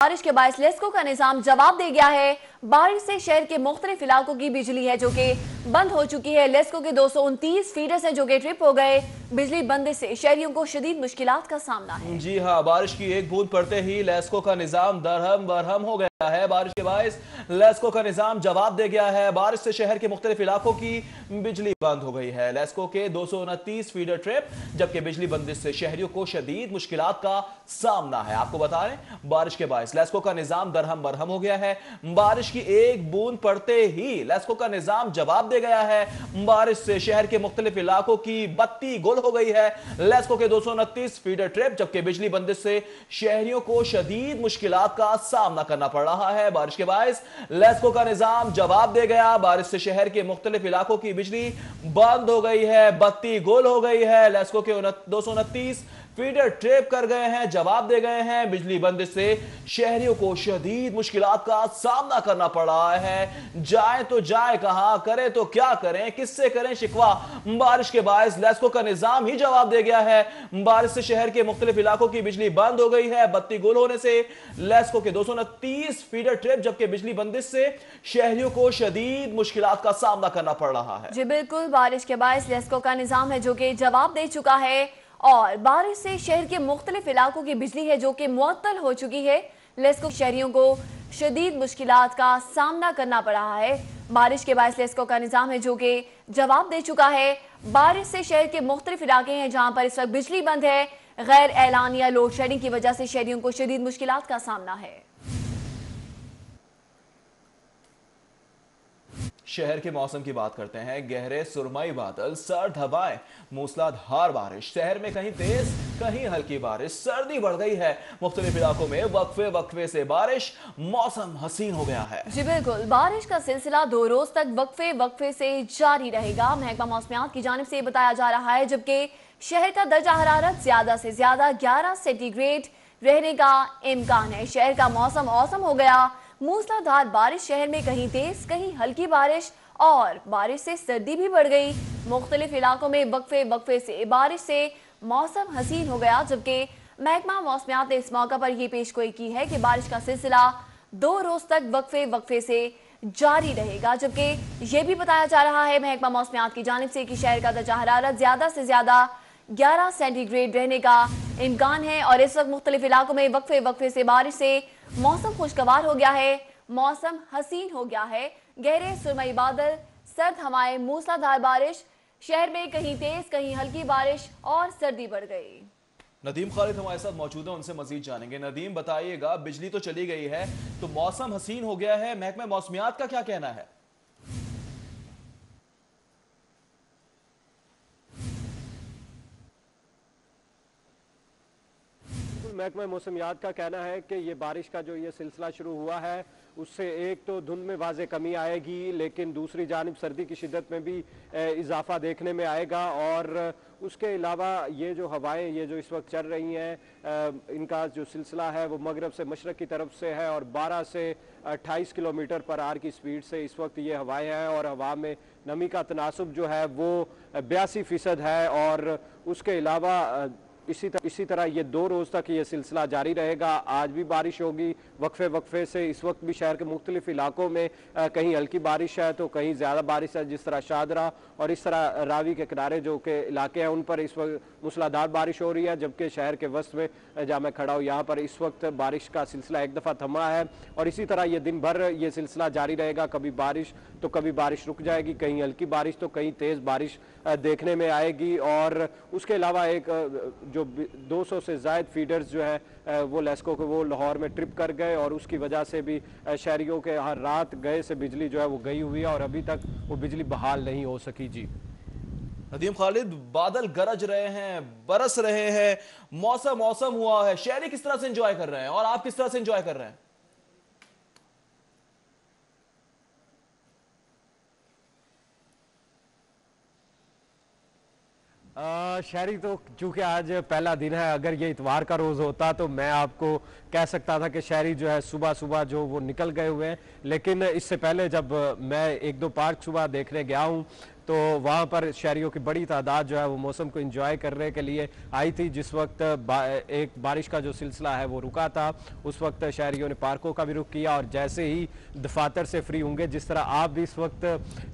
बारिश के बायस लेस्को का निजाम जवाब दे गया है। बारिश से शहर के मुख्तलिफ इलाकों की बिजली है जो कि बंद हो चुकी है। लेस्को के 229 फीडर्स हैं जो कि ट्रिप हो गए। बिजली बंद से शहरियों को शदीद मुश्किलात का सामना है। जी हाँ, बारिश की एक बूंद पड़ते ही लेस्को का निजाम दरहम बरहम हो गया है। बारिश के बायस लेस्को का निजाम जवाब दे गया है। बारिश से शहर के मुख्तलिफ इलाकों की बिजली बंद हो गई है। लेस्को के 229 फीडर ट्रिप, जबकि बिजली बंदिश से शहरियों को शदीद मुश्किलात का सामना है। आपको बता रहे हैं, बारिश के बायस लेस्को का निजाम दरहम बरहम हो गया है। बारिश की एक बूंद पड़ते ही लेस्को का निजाम जवाब दे गया है। बारिश से शहर के मुख्तलिफ इलाकों की बत्ती गुल हो गई है। लेस्को के 229 फीडर ट्रिप, जबकि बिजली बंदिश से शहरियों को शदीद मुश्किलात का सामना करना पड़ रहा है। बारिश के बायस लेस्को का निजाम जवाब दे गया। बारिश से शहर के मुख्तलिफ इलाकों की बिजली बंद हो गई है, बत्ती गुल हो गई है। लेस्को के 229 फीडर ट्रिप कर गए हैं, जवाब दे गए हैं। बिजली बंदिश से शहरियों को शदीद मुश्किलात का सामना करना पड़ रहा है। जाए तो जाए कहां, करें तो क्या करें, किससे करें शिकवा। बारिश के बायस लेस्को का निजाम ही जवाब दे गया है। बारिश से शहर के मुख्तलिफ इलाकों की बिजली बंद हो गई है, बत्ती गुल होने से लेस्को के 229 फीडर ट्रिप, जबकि बिजली बंदिश से शहरियों को शदीद मुश्किलात का सामना करना पड़ रहा है। जी बिल्कुल, बारिश के बायस लेस्को का निजाम है जो कि जवाब दे चुका है और बारिश से शहर के मुख्तलिफ इलाकों की बिजली है जो कि मुअत्तल हो चुकी है। लेस्को शहरियों को शदीद मुश्किलात का सामना करना पड़ रहा है। बारिश के बायस लेस्को का निजाम है जो कि जवाब दे चुका है। बारिश से शहर के मुख्तलिफ इलाके हैं जहां पर इस वक्त बिजली बंद है। गैर एलानिया लोड शेडिंग की वजह से शहरियों को शदीद मुश्किलात का सामना है। शहर के मौसम की बात करते हैं। गहरे सुरमई बादल, सर्द हवाएं, मूसलाधार बारिश। शहर में कहीं तेज कहीं हल्की बारिश। सर्दी बढ़ गई है। मुख्तलिफ इलाकों में वक्फे वक्फे से बारिश। मौसम हसीन हो गया है। जी बिल्कुल, बारिश का सिलसिला 2 रोज तक वक्फे वक्फे से जारी रहेगा। महकमा मौसमियात की जानिब से बताया जा रहा है, जबकि शहर का दर्जा हरारत ज्यादा से ज्यादा 11 सेंटीग्रेड रहने का इम्कान है। शहर का मौसम औसम हो गया। मूसलाधार बारिश, शहर में कहीं तेज कहीं हल्की बारिश और बारिश से सर्दी भी बढ़ गई। मुख्तलिफ इलाकों में वक्फे वक्फे से बारिश से मौसम हसीन हो गया, जबकि महकमा मौसमियात ने इस मौका पर यह पेशगोई की है कि बारिश का सिलसिला 2 रोज तक वक्फे वक्फे से जारी रहेगा। जबकि यह भी बताया जा रहा है महकमा मौसमियात की जानिब से कि शहर का दर्जा हरारत ज्यादा से ज्यादा 11 सेंटीग्रेड रहने का इम्कान है और इस वक्त मुख्तलिफ इलाकों में वक्फे वक्फे से बारिश से मौसम खुशगवार हो गया है, मौसम हसीन हो गया है। गहरे सुरमई बादल, सर्द हवाएं, मूसलाधार बारिश। शहर में कहीं तेज कहीं हल्की बारिश और सर्दी बढ़ गई। नदीम खालिद हमारे साथ मौजूद है, उनसे मजीद जानेंगे। नदीम, बताइएगा, बिजली तो चली गई है तो मौसम हसीन हो गया है, महकमा मौसमियात का क्या कहना है? महकमा मौसमियात का कहना है कि ये बारिश का जो ये सिलसिला शुरू हुआ है उससे एक तो धुंध में वाज़े कमी आएगी, लेकिन दूसरी जानिब सर्दी की शिद्दत में भी इजाफा देखने में आएगा। और उसके अलावा ये जो हवाएं ये जो इस वक्त चल रही हैं, इनका जो सिलसिला है वो मगरब से मशरक़ की तरफ से है और 12 से 28 किलोमीटर पर आवर की स्पीड से इस वक्त ये हवाएं हैं और हवा में नमी का तनासुब जो है वो 82% है। और उसके अलावा इसी तरह ये 2 रोज तक ये सिलसिला जारी रहेगा। आज भी बारिश होगी वक्फे वक्फे से। इस वक्त भी शहर के मुख्तलिफ इलाकों में कहीं हल्की बारिश है तो कहीं ज़्यादा बारिश है, जिस तरह शादरा और इस तरह रावी के किनारे जो के इलाके हैं उन पर इस वक्त मूसलाधार बारिश हो रही है। जबकि शहर के वस्त में जहाँ मैं खड़ा हूँ यहाँ पर इस वक्त बारिश का सिलसिला एक दफ़ा थमा है और इसी तरह ये दिन भर ये सिलसिला जारी रहेगा। कभी बारिश तो कभी बारिश रुक जाएगी, कहीं हल्की बारिश तो कहीं तेज़ बारिश देखने में आएगी। और उसके अलावा एक जो 200 से ज़ायद फीडर्स जो है वो लेस्को को वो लाहौर में ट्रिप कर गए और उसकी वजह से भी शहरियों के हर रात गए से बिजली जो है वो गई हुई है और अभी तक वो बिजली बहाल नहीं हो सकी। जी नदीम खालिद, बादल गरज रहे हैं, बरस रहे हैं, मौसम मौसम हुआ है, शहरी किस तरह से एंजॉय कर रहे हैं और आप किस तरह से एंजॉय कर रहे हैं? शहरी तो चूंकि आज पहला दिन है, अगर ये इतवार का रोज़ होता तो मैं आपको कह सकता था कि शहरी जो है सुबह सुबह जो वो निकल गए हुए हैं। लेकिन इससे पहले जब मैं 1-2 पार्क सुबह देखने गया हूँ तो वहाँ पर शहरियों की बड़ी तादाद जो है वो मौसम को एंजॉय करने के लिए आई थी। जिस वक्त एक बारिश का जो सिलसिला है वो रुका था, उस वक्त शहरियों ने पार्कों का भी रुख किया और जैसे ही दफातर से फ्री होंगे, जिस तरह आप भी इस वक्त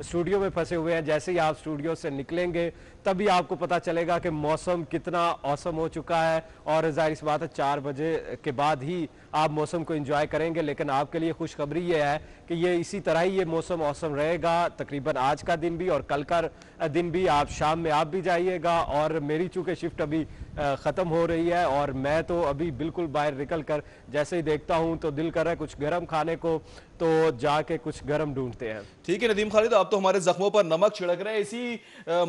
स्टूडियो में फंसे हुए हैं, जैसे ही आप स्टूडियो से निकलेंगे तभी आपको पता चलेगा कि मौसम कितना औसम हो चुका है। और जाहिर सी बात है 4 बजे के बाद ही आप मौसम को एंजॉय करेंगे, लेकिन आपके लिए खुशखबरी ये है कि ये इसी तरह ही ये मौसम औसम रहेगा तकरीबन आज का दिन भी और कल का दिन भी। आप शाम में आप भी जाइएगा और मेरी चूंकि शिफ्ट अभी ख़त्म हो रही है और मैं तो अभी बिल्कुल बाहर निकल कर जैसे ही देखता हूं तो दिल कर रहा है कुछ गर्म खाने को, तो जाके कुछ गर्म ढूंढते हैं। ठीक है नदीम खालिद, आप तो हमारे जख्मों पर नमक छिड़क रहे हैं। इसी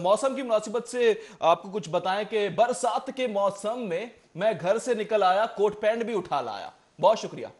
मौसम की मुनासिबत से आपको कुछ बताएं कि बरसात के मौसम में मैं घर से निकल आया, कोट पैंट भी उठा लाया। बहुत शुक्रिया।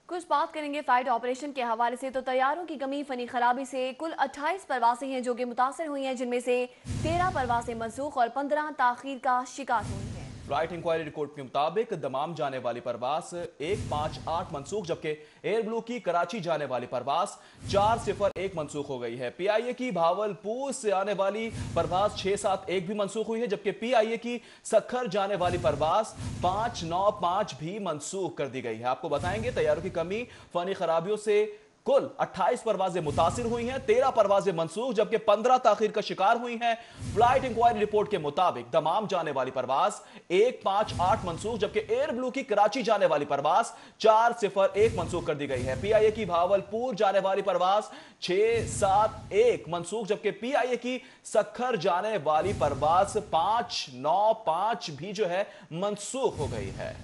कुछ बात करेंगे फ्लाइट ऑपरेशन के हवाले से। तो तैयारों की कमी, फनी खराबी से कुल 28 परवासें हैं जो कि मुतासर हुई हैं, जिनमें से 13 परवासें मनसूख और 15 ताखीर का शिकार हुई हैं। फ्लाइट इंक्वायरी रिपोर्ट के मुताबिक दमाम जाने वाली परवास 158 मनसूख, जबकि एयर ब्लू की कराची जाने वाली परवास 401 मनसूख हो गई है। पीआईए की भावलपुर से आने वाली परवास 671 भी मनसूख हुई है, जबकि पीआईए की सखर जाने वाली परवास 595 भी मनसूख कर दी गई है। आपको बताएंगे तैयारों की कमी, फनी खराबियों से कुल 28 परवाजें मुतासिर हुई हैं, 13 परवाजें मनसूख जबकि 15 ताखीर का शिकार हुई हैं। फ्लाइट इंक्वायरी रिपोर्ट के मुताबिक दमाम जाने वाली परवाज 158 मनसूख, जबकि एयर ब्लू की कराची जाने वाली परवाज 401 मनसूख कर दी गई है। पीआईए की भावलपुर जाने वाली परवाज 671 मनसूख, जबकि पीआईए की सखर जाने वाली परवाज 595 भी जो है मनसूख हो गई है।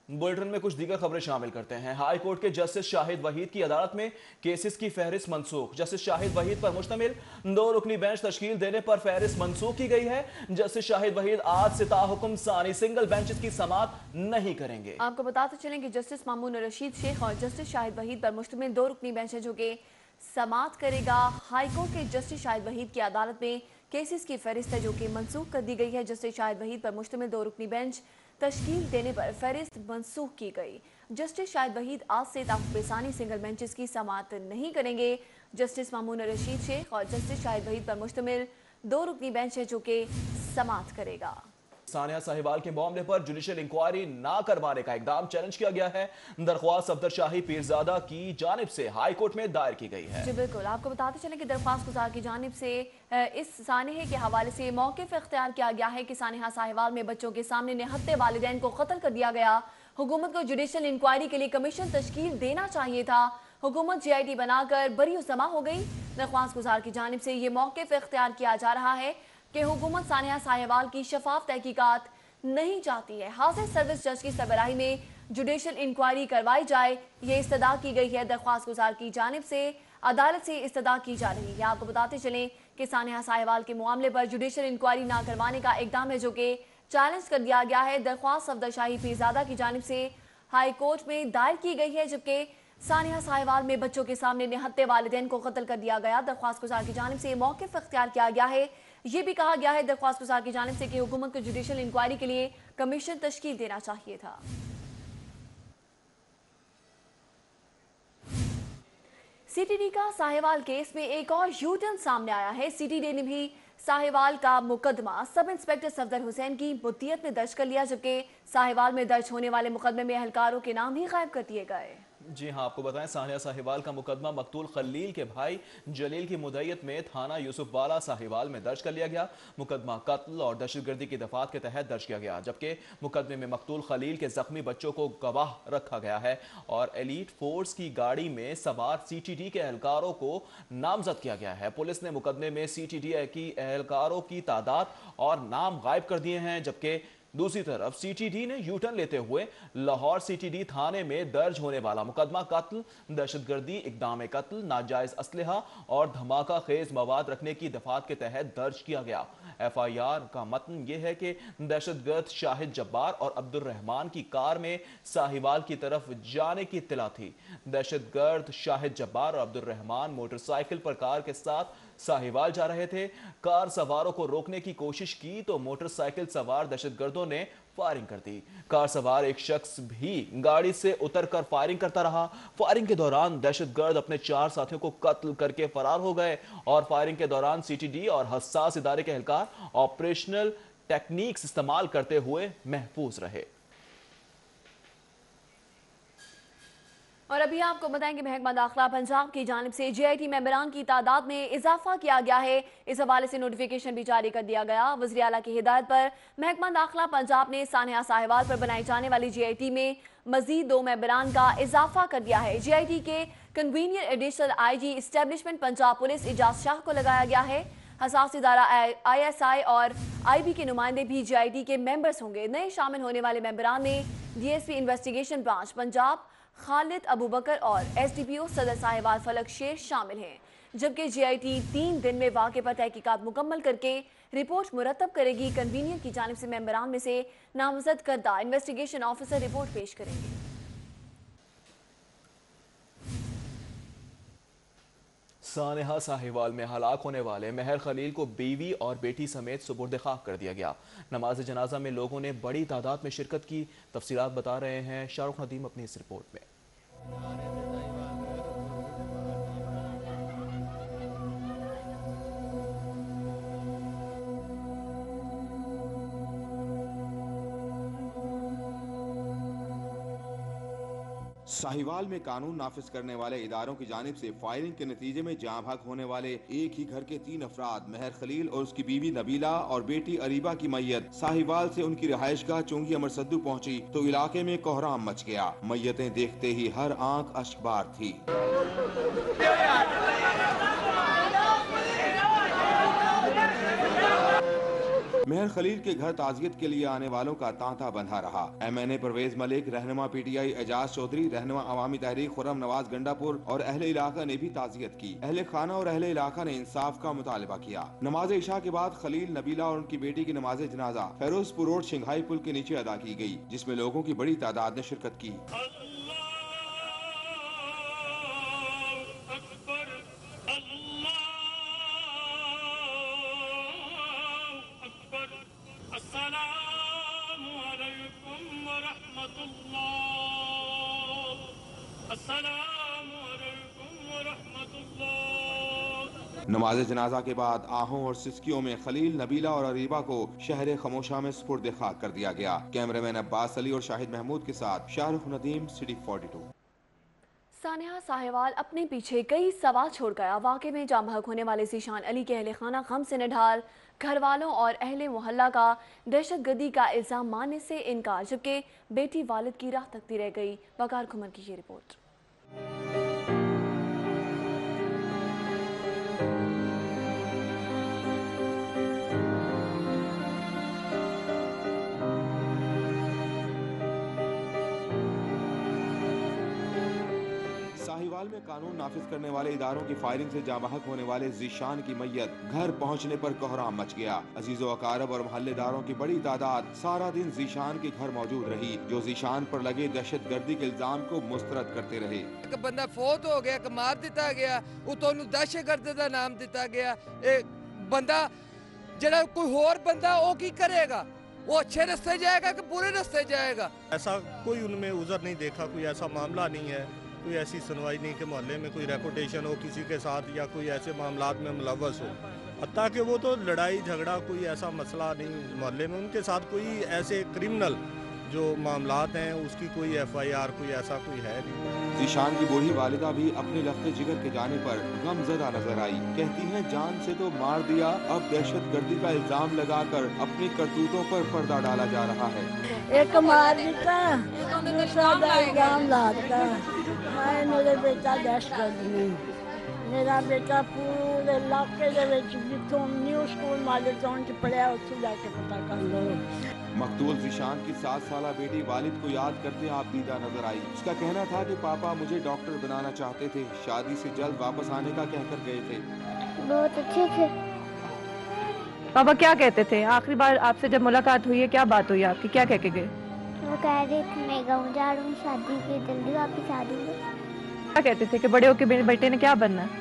बुलेटिन में कुछ दीगर खबरें शामिल करते हैं। हाई कोर्ट के जस्टिस शाहिद वहीद की अदालत में केसेस की फहरिस्त मनसूख। जस्टिस शाहिद वहीद पर मुश्तमिल 2 रुकनी बेंच तश्कील देने पर फहरिस्त मनसूख की गई है। जस्टिस शाहिद वहीद आज से ताहुकुम सानी सिंगल बेंचेस की समात नहीं करेंगे। आपको बताते चलें कि जस्टिस मामून रशीद शेख और जस्टिस शाहिद वहीद पर मुश्तमिल 2 रुकनी बेंच है जो कि समात करेगा। हाईकोर्ट के जस्टिस शाहिद वहीद की अदालत में केसेस की फहरिस्त है जो कि मनसूख कर दी गई है। जस्टिस शाहिद वहीद पर मुश्तमिल 2 रुकनी बेंच तश्कील देने पर फहरिस्त मनसूख की गई। जस्टिस शाहिद वहीद आज से ताहुकुम सानी सिंगल बेंचेस की समात नहीं करेंगे। जस्टिस मामून रशीद शेख और जस्टिस शाहिद वहीद पर मुश्तमिल 2 रुकनी बेंच है जो कि समात करेगा। सानिया साहिवाल के मामले पर जुडिशियल इंक्वायरी ना करवाने का इकदाम चैलेंज किया गया है। दरख्वास्त सफदर शाही पीरजादा की जानिब से हाई कोर्ट में दायर की गई है। जी बिल्कुल, आपको बताते चलें कि दरख्वास्त गुजार की जानिब से इस सानहे के हवाले से मौक़िफ़ इख्तियार किया गया है कि सानिया साहिवाल में बच्चों के सामने निहत्ते वालिदैन को कत्ल कर दिया गया। हुकूमत को जुडिशियल इंक्वायरी के लिए कमीशन तश्कील देना चाहिए था। हुकूमत GIT बनाकर बरी जमा हो गई। दरख्वास्त गुजार की जानिब से ये मौक़िफ़ इख्तियार किया जा रहा है कि हुकूमत सानिया साहिवाल की शफाफ तहकीकात नहीं चाहती है। हाजिर सर्विस जज की सरबराही में जुडिशियल इंक्वायरी करवाई जाए, ये इस्तदा की गई है। दरख्वास्त गुजार की जानिब से अदालत से इस्तदा की जा रही है। आपको बताते चलें कि सानिया साहिवाल के मामले पर जुडिशियल इंक्वायरी ना करवाने का इकदाम है जो कि चैलेंज कर दिया गया है। दरख्वास्त सफदर शाही पीरजादा की जानिब से हाई कोर्ट में दायर की गई है, जबकि सानिया साहिवाल में बच्चों के सामने निहत्ते वालिदैन को कत्ल कर दिया गया। दरख्वास्त गुजार की जानिब से मौक़िफ़ इख्तियार किया गया है। ये भी कहा गया है दरख्वास्त गुजार की जानिब से कि हुकूमत को जुडिशियल इंक्वायरी के लिए कमीशन तश्कील देना चाहिए था। CTD का साहिवाल केस में एक और यूटर्न सामने आया है। CTD ने भी साहिवाल का मुकदमा सब इंस्पेक्टर सफदर हुसैन की मुद्दियत में दर्ज कर लिया, जबकि साहिवाल में दर्ज होने वाले मुकदमे में एहलकारों के नाम ही गायब कर दिए गए। जी हां, आपको बताएं सानिया साहिवाल का मुकदमा मकतूल खलील के भाई जलील की मुद्दत में थाना यूसुफवाला साहिवाल में दर्ज कर लिया गया। मुकदमा कत्ल और दहशतगर्दी की दफात के तहत दर्ज किया गया, जबकि मुकदमे में मकतूल खलील के जख्मी बच्चों को गवाह रखा गया है और एलीट फोर्स की गाड़ी में सवार CTD के एहलकारों को नामजद किया गया है। पुलिस ने मुकदमे में CTD की एहलकारों की तादाद और नाम गायब कर दिए हैं, जबकि दूसरी तरफ CTD ने यूटर्न लेते हुए लाहौर CTD थाने में दर्ज होने वाला मुकदमा कत्ल, दहशतगर्दी, इक़दाम कत्ल, नाजायज असलहा और धमाका खेज मवाद रखने की दफात के तहत दर्ज किया गया। FIR का मतन यह है कि दहशतगर्द शाहिद जब्बार और अब्दुल रहमान की कार में साहिवाल की तरफ जाने की इत्तला थी। दहशतगर्द शाहिद जब्बार और अब्दुल रहमान मोटरसाइकिल पर कार के साथ साहिवाल जा रहे थे। कार सवारों को रोकने की कोशिश की तो मोटरसाइकिल सवार दहशतगर्दों दहशतगर्दों ने फायरिंग कर दी। कार सवार एक शख्स भी गाड़ी से उतरकर फायरिंग करता रहा। फायरिंग के दौरान दहशतगर्द अपने 4 साथियों को कत्ल करके फरार हो गए और फायरिंग के दौरान सीटीडी और हसास इदारे के एहलकार ऑपरेशनल टेक्निक्स इस्तेमाल करते हुए महफूज रहे। और अभी आपको बताएंगे महकमा दाखिला पंजाब की जानिब से JIT मेंबरान की तादाद में इजाफा किया गया है। इस हवाले से नोटिफिकेशन भी जारी कर दिया गया। वज़ीर आला की हिदायत पर महकमा दाखिला पंजाब ने सानिया साहिवाल पर बनाई जाने वाली JIT में मजीद 2 मेंबरान का इजाफा कर दिया है। JIT के convener additional IG establishment Punjab police Ijaz Shah को लगाया गया है। हसास इदारा ISI और IB के नुमाइंदे भी JIT के मेंबर्स होंगे। नए शामिल होने वाले मेंबरान में DSP investigation branch Punjab Khalid Abu Bakar और SDPO सदर साहिवाल फलक शेर शामिल हैं, जबकि JIT 3 दिन में वाक़े पर तहकीकात मुकम्मल करके रिपोर्ट मुरतब करेगी। कन्वीनियर की जानिब से मेंबरान में से नामजद करदा इन्वेस्टिगेशन ऑफिसर रिपोर्ट पेश करेंगे। सानेहा साहिवाल में हलाक होने वाले महर खलील को बीवी और बेटी समेत सुपुर्द खाक कर दिया गया। नमाज जनाजा में लोगों ने बड़ी तादाद में शिरकत की। तफसीलात बता रहे हैं शाहरुख नदीम अपनी इस रिपोर्ट में। साहिवाल में कानून नाफिज करने वाले इदारों की जानिब से फायरिंग के नतीजे में जाँ भाग होने वाले एक ही घर के 3 अफराद महर खलील और उसकी बीवी नबीला और बेटी अरीबा की मैयत साहिवाल से उनकी रिहाइशगाह चुंगी अमर सद्दू पहुंची तो इलाके में कोहराम मच गया। मैयतें देखते ही हर आंख अश्कबार थी। महर खलील के घर ताजियत के लिए आने वालों का तांता बंधा रहा। MNA परवेज मलिक, रहनुमा PTI एजाज चौधरी, रहनुमा अवामी तहरीक खुर्रम नवाज गंडापुर और अहले इलाका ने भी ताजियत की। अहले खाना और अहले इलाका ने इंसाफ का मुतालबा किया। नमाज इशा के बाद खलील, नबीला और उनकी बेटी की नमाज जनाजा फेरोजपुर रोड शिंघाई पुल के नीचे अदा की गई, जिसमें लोगों की बड़ी तादाद ने शिरकत की। नमाज जनाजा के बाद आहों और सिस्कियों में खलील, नबीला और अरीबा को शहर खमोशा में सुपुर्द खाक कर दिया गया। कैमरामैन अब्बास अली और शाहिद महमूद के साथ शाहरुख नदीम, सिटी 42। सानिया साहिवाल अपने पीछे कई सवाल छोड़ गया। वाक़े में जाँ बहक होने वाले ज़ीशान अली के अहले खाना गम से निढाल, घर वालों और अहले मोहल्ला का दहशतगर्दी का इल्ज़ाम मानने से इनकार, जबकि बेटी वालिद की राह तकती रह गई। वकार खुमर की ये रिपोर्ट। साहिवाल में कानून नाफिज करने वाले इदारों की फायरिंग से जाँ बहक होने वाले ज़ीशान की मैयत घर पहुंचने पर कोहराम मच गया। अजीज़ो अकारब और मोहल्लेदारों की बड़ी तादाद सारा दिन ज़ीशान के घर मौजूद रही, जो ज़ीशान पर लगे दहशतगर्दी के इल्जाम को मुस्तरद करते रहे। एक बंदा फौत हो गया, मार दिता गया, उतो दहशतगर्द का नाम दिता गया। एक बंदा जरा कोई होर बंदा वो की करेगा, वो अच्छे रास्ते जाएगा कि बुरे रास्ते जाएगा? ऐसा कोई उनमें उज़र नहीं देखा, कोई ऐसा मामला नहीं है, कोई ऐसी सुनवाई नहीं कि मोहल्ले में कोई रेपुटेशन हो किसी के साथ या कोई ऐसे मामलात में मुलव्वस हो। हत्ता कि वो तो लड़ाई झगड़ा कोई ऐसा मसला नहीं मोहल्ले में, उनके साथ कोई ऐसे क्रिमिनल जो मामलात हैं उसकी कोई FIR कोई ऐसा कोई है नहीं। ज़ीशान की बूढ़ी वालिदा भी अपने लफ्ते जिगर के जाने पर गमज़दा नजर आई। कहती हैं जान से तो मार दिया, अब दहशतगर्दी का इल्जाम लगाकर अपनी करतूतों पर पर्दा डाला जा रहा है। एक मार दिता, दूसरा इल्जाम लाता। मैं मेरे बेटा दहशतगर्द नहीं, मेरा बेटा पूरे इलाके जितों न्यू स्कूल मालिकौन च पढ़िया उत्थे जाके पता कर लो। मकतूल ज़ीशान की 7 साला बेटी वालिद को याद करते आप दीदा नजर आई। उसका कहना था कि पापा मुझे डॉक्टर बनाना चाहते थे, शादी से जल्द वापस आने का कहकर गए थे। बहुत अच्छे थे। पापा क्या कहते थे? आखिरी बार आपसे जब मुलाकात हुई है क्या बात हुई आपकी, क्या कह के गए? वो कह रहे थे मैं गाँव जा रहा हूँ, शादी के जल्दी वापस आ जाऊंगी। क्या कहते थे कि बड़े होके बेटे ने क्या बनना है?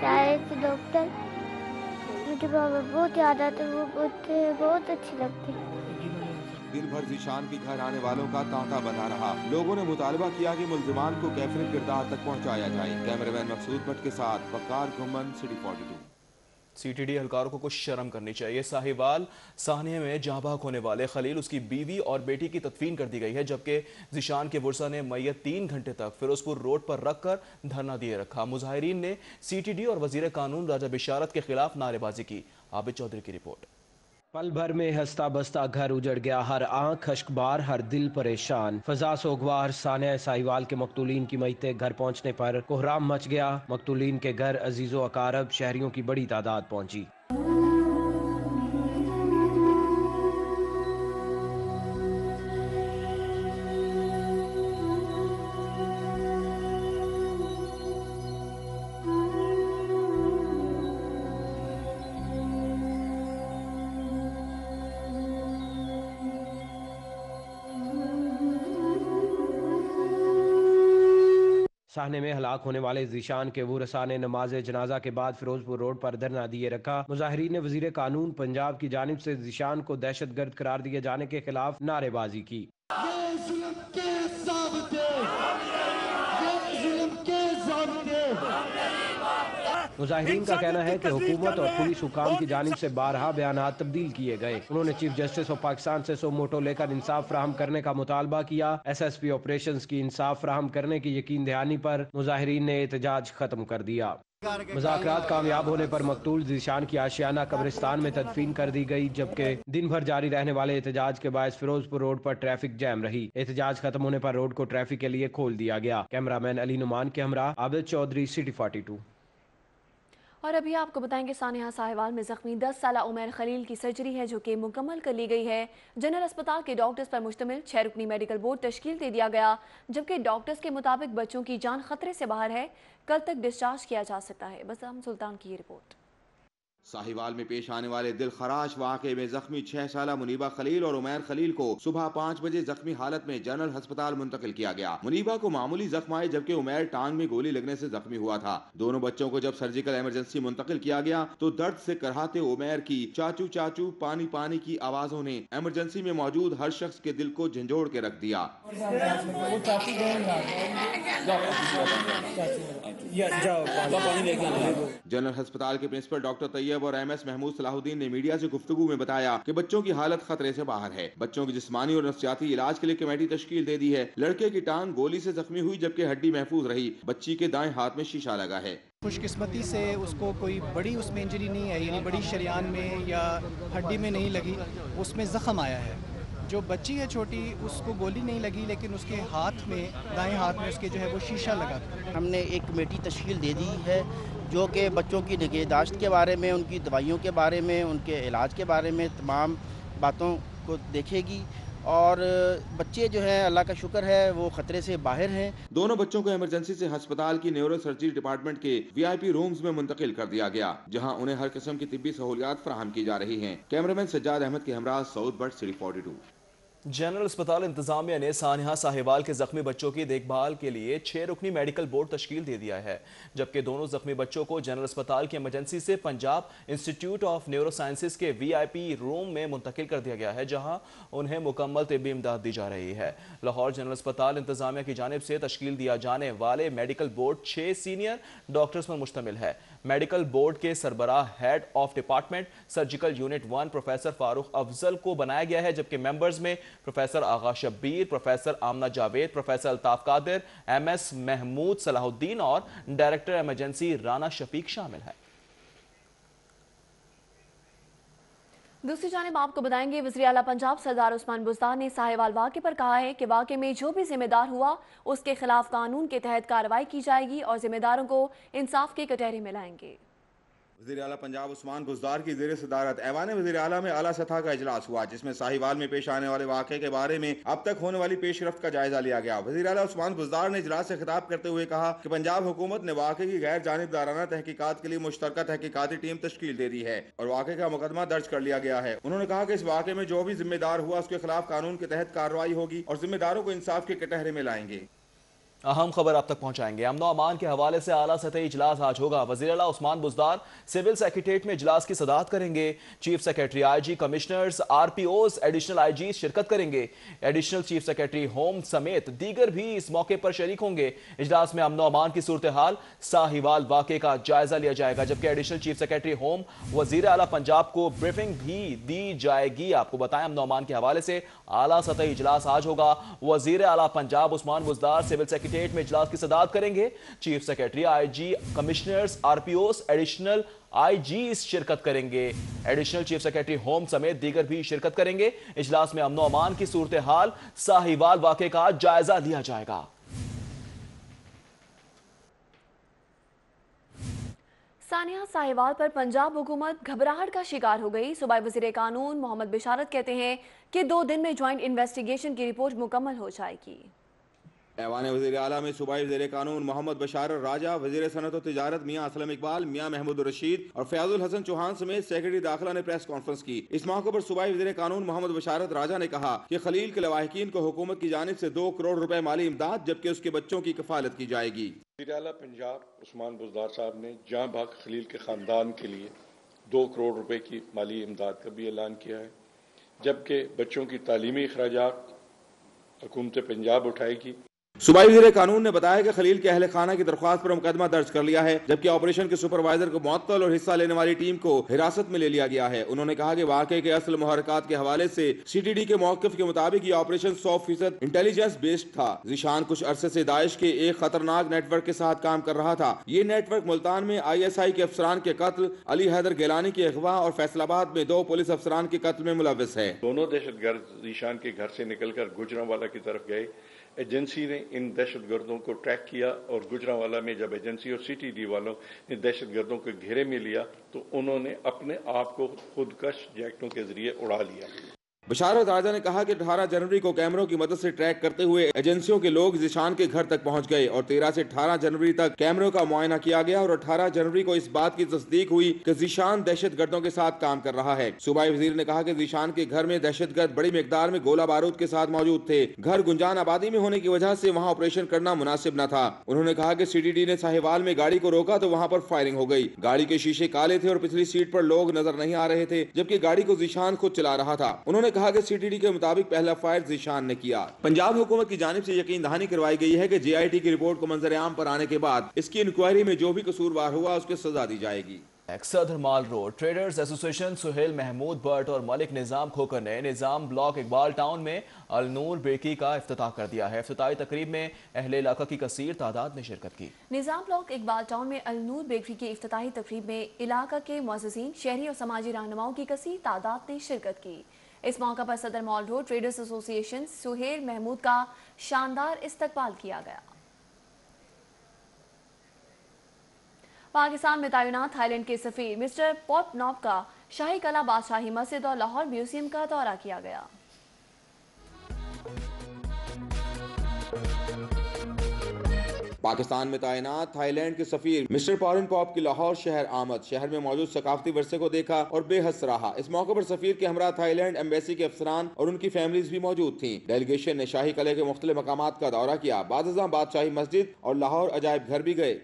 चाहे डॉक्टर, मुझे पापा बहुत याद आते, वो बहुत अच्छे लगते। दिन भर जीशान के घर आने वालों का तांता बना रहा। लोगों ने मुतालबा किया कि मुल्जिमान को कैफियत किरदार तक पहुंचाया जाए। कैमरामैन मकसूद भट्ट के साथ वकार घुमन, सिटी 42। सीटीडी एहलकारों को कुछ शर्म करनी चाहिए। साहिवाल साहनिया में जाँ बाग होने वाले खलील, उसकी बीवी और बेटी की तदफीन कर दी गई है, जबकि जिशान के बुरसा ने मैयत 3 घंटे तक फिरोजपुर रोड पर रखकर धरना दिए रखा। मुजाहिरीन ने सीटीडी और वजीर कानून राजा बिशारत के खिलाफ नारेबाजी की। आबिद चौधरी की रिपोर्ट। पल भर में हंसता बसता घर उजड़ गया, हर आंख खश्कबार, हर दिल परेशान। फजा सोगवार सानिया साहिवाल के मकतूलीन की मैयतें घर पहुंचने पर कोहराम मच गया। मकतूलीन के घर अजीजो अकारब शहरियों की बड़ी तादाद पहुंची। साहने में हलाक होने वाले जीशान के वुरसा ने नमाज जनाजा के बाद फिरोजपुर रोड पर धरना दिए रखा। मुजाहिरीन ने वजीर कानून पंजाब की जानिब से जीशान को दहशतगर्द करार दिए जाने के खिलाफ नारेबाजी की। मुजाहिरीन का कहना है कि हुकूमत और पुलिस हुकाम की जानिब से बारहा बयानात तब्दील किए गए। उन्होंने चीफ जस्टिस ऑफ पाकिस्तान से सो मोटो लेकर इंसाफ फराहम करने का मुतालबा किया। SSP ऑपरेशंस की इंसाफ फराहम करने की यकीन दहानी पर मुजाहिरीन ने एहतजाज खत्म कर दिया। मुज़ाकरात कामयाब होने पर मकतूल जीशान की आशियाना कब्रिस्तान में तदफीन कर दी गई, जबकि दिन भर जारी रहने वाले एहतजाज के बायस फिरोजपुर रोड पर ट्रैफिक जैम रही। एहतजाज खत्म होने पर रोड को ट्रैफिक के लिए खोल दिया गया। कैमरामैन अली नुमान के हमरा आबिद चौधरी, सिटी 42। और अभी आपको बताएंगे सानिया साहिवाल में जख्मी 10 साला उमैर खलील की सर्जरी है, जो कि मुकम्मल कर ली गई है। जनरल अस्पताल के डॉक्टर्स पर मुश्तमिल 6 रुकनी मेडिकल बोर्ड तश्कील दे दिया गया, जबकि डॉक्टर्स के मुताबिक बच्चों की जान खतरे से बाहर है, कल तक डिस्चार्ज किया जा सकता है। बसम सुल्तान की ये रिपोर्ट। साहिवाल में पेश आने वाले दिल खराश वाक़े में जख्मी 6 साला मुनीबा खलील और उमैर खलील को सुबह 5 बजे जख्मी हालत में जनरल अस्पताल मुंतकिल किया गया। मुनीबा को मामूली जख्म आए, जबकि उमैर टांग में गोली लगने से जख्मी हुआ था। दोनों बच्चों को जब सर्जिकल इमरजेंसी मुंतकिल किया गया तो दर्द से कराहते उमैर की चाचू चाचू पानी पानी की आवाजों ने इमरजेंसी में मौजूद हर शख्स के दिल को झंझोड़ के रख दिया। जनरल अस्पताल के प्रिंसिपल डॉक्टर तैयब और MS महमूद सलाहुद्दीन ने मीडिया से गुफ्तगू में बताया कि बच्चों की हालत खतरे से बाहर है। बच्चों की जिस्मानी और नफ्सियाती इलाज के लिए कमेटी तश्कील दे दी है। लड़के की टांग गोली से जख्मी हुई, जबकि हड्डी महफूज रही। बच्ची के दाएं हाथ में शीशा लगा है। खुशकिस्मती से उसको कोई बड़ी उसमें इंजरी नहीं आई, यानी बड़ी शरियान में या हड्डी में नहीं लगी, उसमें जख्म आया है। जो बच्ची है छोटी, उसको गोली नहीं लगी, लेकिन उसके हाथ में, दाएं हाथ में उसके जो है वो शीशा लगा। हमने एक कमेटी तश्कील दे दी है जो कि बच्चों की निगहदाश्त के बारे में, उनकी दवाइयों के बारे में, उनके इलाज के बारे में तमाम बातों को देखेगी। और बच्चे जो हैं, अल्लाह का शुक्र है, वो खतरे से बाहर हैं। दोनों बच्चों को इमरजेंसी से अस्पताल की न्यूरो सर्जरी डिपार्टमेंट के VIP रूम्स में मुंतकिल कर दिया गया, जहां उन्हें हर किस्म की तिब्बी सहूलियात फराहम की जा रही हैं। कैमरामैन सज्जाद अहमद के हमरा सऊद भट्ट, सिटी 42। जनरल अस्पताल इंतजामिया ने सानिया साहिवाल के जख्मी बच्चों की देखभाल के लिए 6 रुकनी मेडिकल बोर्ड तश्कील दे दिया है, जबकि दोनों जख्मी बच्चों को जनरल अस्पताल की इमरजेंसी से Punjab institute of neuro sciences के VIP रूम में मुंतकिल कर दिया गया है, जहां उन्हें मुकम्मल तिब्बी इमदाद दी जा रही है। लाहौर जनरल अस्पताल इंतजामिया की जानिब से तश्कील दिया जाने वाले मेडिकल बोर्ड 6 सीनियर डॉक्टर्स पर मुश्तमिल है। मेडिकल बोर्ड के सरबराह head of department surgical unit 1 professor Farooq Afzal को बनाया गया है, जबकि मेंबर्स में professor Agha Shabbir, professor Amna Javed, professor Altaf Qadir, MS Mahmood Salahuddin और डायरेक्टर इमरजेंसी राना शफीक शामिल है। दूसरी जानिब आपको बताएंगे वज़ीर आला पंजाब सरदार उस्मान बुज़दार ने साहिवाल वाक़े पर कहा है कि वाक़े में जो भी जिम्मेदार हुआ उसके खिलाफ कानून के तहत कार्रवाई की जाएगी और जिम्मेदारों को इंसाफ के कटहरे में लाएंगे। वज़ीर आला पंजाब उस्मान बुज़दार की ज़ेर सदारत ऐवान वज़ीर आला में आला सतह का इजलास हुआ, जिसमें साहिवाल में पेश आने वाले वाक़े के बारे में अब तक होने वाली पेशरफ्त का जायजा लिया गया। वज़ीर आला उस्मान बुज़दार ने इजलास से खिताब करते हुए कहा कि पंजाब हुकूमत ने वाक़े की गैर जानिबदाराना तहकीकात के लिए मुश्तरका तहकीकाती टीम तश्कील दे दी है और वाक़े का मुकदमा दर्ज कर लिया गया है। उन्होंने कहा कि इस वाक़े में जो भी जिम्मेदार हुआ उसके खिलाफ कानून के तहत कार्रवाई होगी और जिम्मेदारों को इंसाफ के कटहरे में लाएंगे। अहम खबर आप तक पहुंचाएंगे। अमन और अमान के हवाले से आला सतही इजलास आज होगा। वज़ीर आला उस्मान बुज़दार सिविल सेक्रेटेरिएट में इजलास की सदारत करेंगे। Chief secretary, IG, commissioners, RPOs, additional IG शिरकत करेंगे। एडिशनल चीफ सेक्रेटरी होम समेत दीगर भी इस मौके पर शरीक होंगे। इजलास में अमन और अमान की सूरत हाल, साहिवाल वाक़े का जायजा लिया जाएगा, जबकि एडिशनल चीफ सेक्रेटरी होम वज़ीर आला पंजाब को ब्रीफिंग भी दी जाएगी। आपको बताएं, अमन और अमान के हवाले से आला सतही इजलास आज होगा। वज़ीर आला पंजाब उस्मान बुज़दार सिविल सेक्रेटरी में इजलास की सदारत करेंगे। Chief secretary, IG, commissioners, RPOs, additional IG शिरकत करेंगे। एडिशनल चीफ सेक्रेटरी होम समेत दीगर भी शिरकत करेंगे। इजलास में अमन और अमान की सूरत हाल, साहिवाल वाक़े का जायजा लिया जाएगा। सानिया साहिवाल पर पंजाब हुकूमत घबराहट का शिकार हो गई। सूबाई वज़ीर कानून मोहम्मद बिशारत कहते हैं कि 2 दिन में ज्वाइंट इन्वेस्टिगेशन की रिपोर्ट मुकम्मल हो जाएगी। ऐवान वज़ीर आला में सूबाई वज़ीर कानून मोहम्मद बशारत राजा, वज़ीर सनत और तिजारत मियाँ असलम इकबाल, मियाँ महमूद रशीद और फयाजुल हसन चौहान समेत सेक्रेटरी दाखिला ने प्रेस कॉन्फ्रेंस की। इस मौके पर सूबाई वज़ीर कानून मोहम्मद बशारत राजा ने कहा कि खलील के लवाहिकीन को हुकूमत की जानिब से 2 करोड़ रुपए माली इमदाद, जबकि उसके बच्चों की कफालत की जाएगी। वज़ीर आला पंजाब उस्मान बुज़दार साहब ने जहाँ भाग खलील के ख़ानदान के लिए 2 करोड़ रुपए की माली इमदाद का भी ऐलान किया है, जबकि बच्चों की तालीमी अखराजात हुकूमत पंजाब उठाएगी। सूबाई वज़ीर कानून ने बताया कि खलील के अहले खाना की दरख्वास्त पर मुकदमा दर्ज कर लिया है, जबकि ऑपरेशन के सुपरवाइजर को मुअत्तल और हिस्सा लेने वाली टीम को हिरासत में ले लिया गया है। उन्होंने कहा कि वाक़े के असल मुहर्रकात के हवाले से सीटीडी के मौक़िफ़ के मुताबिक ये ऑपरेशन 100% इंटेलिजेंस बेस्ड था। ज़ीशान कुछ अरसे से दाइश के एक खतरनाक नेटवर्क के साथ काम कर रहा था। ये नेटवर्क मुल्तान में ISI के अफसरान के कत्ल, अली हैदर गिलानी के अगवा और फैसलाबाद में 2 पुलिस अफसरान के कत्ल में मुलव्विस है। दोनों दहशतगर्द ज़ीशान के घर से निकलकर गुजरांवाला की तरफ गए। एजेंसी ने इन दहशतगर्दों को ट्रैक किया और गुजरांवाला में जब एजेंसी और CTD वालों ने दहशतगर्दों को घेरे में लिया तो उन्होंने अपने आप को खुदकश जैकटों के जरिए उड़ा लिया। बशारत राजा ने कहा कि 18 जनवरी को कैमरों की मदद से ट्रैक करते हुए एजेंसियों के लोग ज़ीशान के घर तक पहुंच गए और 13 से 18 जनवरी तक कैमरों का मुआयना किया गया और 18 जनवरी को इस बात की तस्दीक हुई कि ज़ीशान दहशतगर्दों के साथ काम कर रहा है। सूबाई वज़ीर ने कहा कि ज़ीशान के घर में दहशतगर्द बड़ी मिकदार में गोला बारूद के साथ मौजूद थे। घर गुंजान आबादी में होने की वजह से वहाँ ऑपरेशन करना मुनासिब न था। उन्होंने कहा कि CTD ने साहिवाल में गाड़ी को रोका तो वहाँ पर फायरिंग हो गई। गाड़ी के शीशे काले थे और पिछली सीट पर लोग नजर नहीं आ रहे थे, जबकि गाड़ी को ज़ीशान खुद चला रहा था। उन्होंने कहा कि CTD के मुताबिक पहला फायर ज़ीशान ने किया। पंजाब हुकूमत की जानिब से यकीन दहानी करवाई गई है कि JIT की रिपोर्ट को मंजर आम पर आने के बाद इसकी इंक्वायरी में जो भी कसूरवार हुआ उसको सजा दी जाएगी। सदर mall road traders association Suhail Mahmood Bhatt और मलिक निजाम खोकर ने निजाम ब्लॉक इकबाल टाउन में अलनूर बेकरी का इफ्तिताह कर दिया है। इफ्तिताही तकरीब में अहले इलाका की कसीर तादाद ने शिरकत की। निजाम ब्लॉक इकबाल टाउन में अलनूर बेकरी की इफ्तिताही तकरीब में इलाका के मुअज़्ज़िज़ीन, शहरी और समाजी रहनुमाओं की कसीर तादाद ने शिरकत की। इस मौका पर Saddar mall road traders association Suhail Mahmood का शानदार इस्तकबाल किया गया। पाकिस्तान में तैनात थाईलैंड के सफीर मिस्टर पॉपनॉव का शाही कला, बादशाही मस्जिद और लाहौर म्यूजियम का दौरा किया गया। पाकिस्तान में तैनात थाईलैंड के सफीर मिस्टर पॉरन पॉप की लाहौर शहर आमद, शहर में मौजूद सकाफती वर्षे को देखा और बेहद सराहा। इस मौके पर सफीर के हमरा थाईलैंड एम्बेसी के अफसरान और उनकी फैमिलीज भी मौजूद थीं। डेलीगेशन ने शाही कले के मुख्तलिफ मकामात का दौरा किया, बादशाह बादशाही मस्जिद और लाहौर अजायब घर भी गए।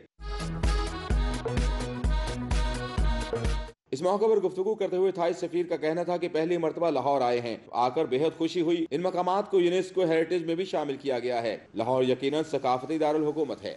इस मौके पर गुफ्तगू करते हुए थाई सफीर का कहना था कि पहली मरतबा लाहौर आए हैं, आकर बेहद खुशी हुई। इन मकामात को यूनेस्को हेरिटेज में भी शामिल किया गया है। लाहौर यकीनन सकाफती दारुल हुकूमत है।